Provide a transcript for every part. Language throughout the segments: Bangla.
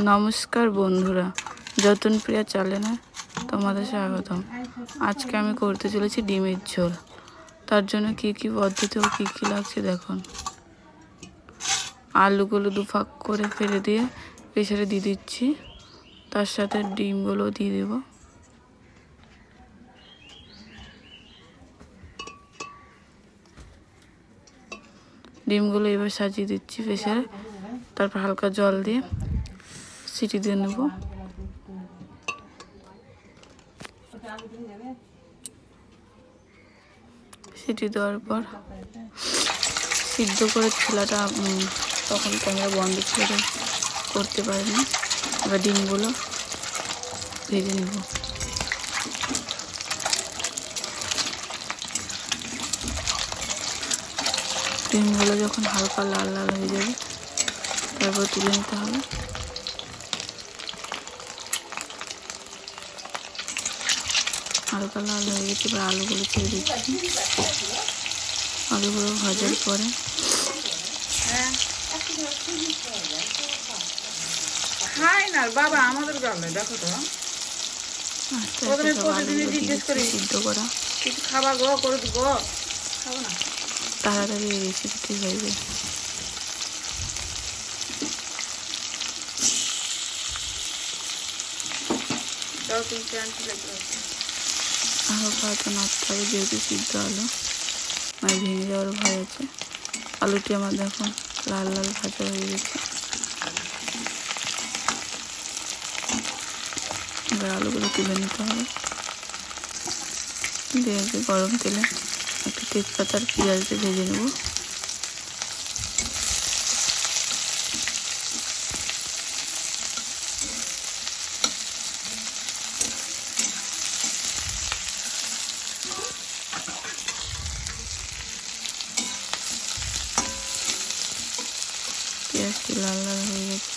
নমস্কার বন্ধুরা, যতন প্রিয়া চ্যানেলে তোমাদের স্বাগতম। আজকে আমি করতে চলেছি ডিমের ঝোল। তার জন্য কি কি পদ্ধতি ও কী কী লাগছে দেখুন। আলুগুলো দুফাক করে ফেলে দিয়ে প্রেসারে দিয়ে দিচ্ছি, তার সাথে ডিমগুলো দিয়ে দেব। ডিমগুলো এবার সাজিয়ে দিচ্ছি প্রেসারে, তারপর হালকা জল দিয়ে সিটি দিয়ে নেব। সিটি দেওয়ার পর সিদ্ধ করে ছোলাটা তখন ক্যামেরা বন্ধ ছিল, করতে পারিনি। এবার ডিমগুলো ভেজে নেব। ডিমগুলো যখন হালকা লাল লাল হয়ে যাবে তারপর তুলে নিতে হবে। হালকা লাল হয়ে গেছে, এবার আলুগুলো ছেড়ে দিচ্ছি। আলুগুলো ভাজার পরে বাবা আমাদের গালে দেখো তো সিদ্ধ করা কিছু খাবা গো করে দিব, খাবো না তাড়াতাড়ি এই রেসিপিটি হয়ে যায়। হালকা হাতে নাড়তে হবে, যেহেতু সিদ্ধ আলু মানে ভেঙে যাওয়ার ভয় আছে। আলুটি আমার দেখুন লাল লাল ভাজা হয়ে গেছে। এবার আলুগুলো তুলে নিতে হবে। দিয়ে গরম তেলে একটু তেজপাতা আর পেঁয়াজ দিয়ে ভেজে নেব। পেঁয়াজটি লাল লাল হয়ে গেছে।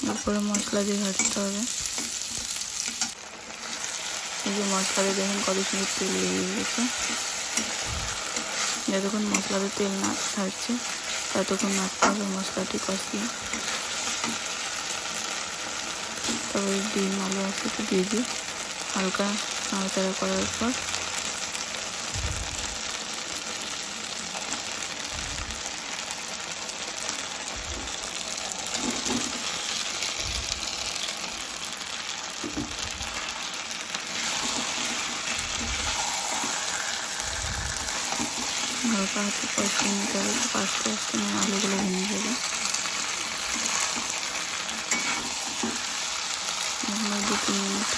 তারপরে মশলা দিয়ে ভাজতে হবে। এই যে মশলা দিয়ে দেখুন কত সুন্দর তেল বেরিয়ে গেছে। যতক্ষণ মশলাতে তেল না ছাড়ছে ততক্ষণ নাড়তে হবে মশলাটি কষিয়ে। তবে ডিম আলু একসাথে দিয়ে দিই, হালকা নাড়াচাড়া করার পর হালকা হাতে কষিয়ে নিতে হবে। আস্তে আস্তে আলুগুলো ভেঙে যাবে। 2-3 মিনিট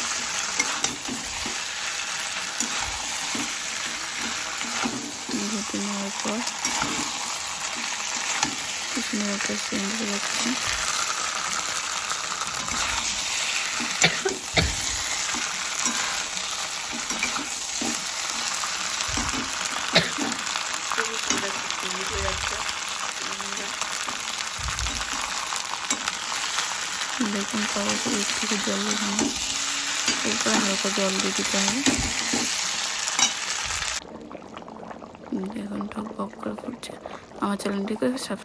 ভেজে নেওয়ার পর পিছনে একটা সেন্ট হয়ে যাচ্ছে। দেখুন তারপরে এর থেকে জল দেখানো, এরপরে হালকা জল দিয়ে দিতে হবে। দেখুন টক বক করে ফুটছে। আমার চ্যানেলটিকে সাবস্ক্রাইব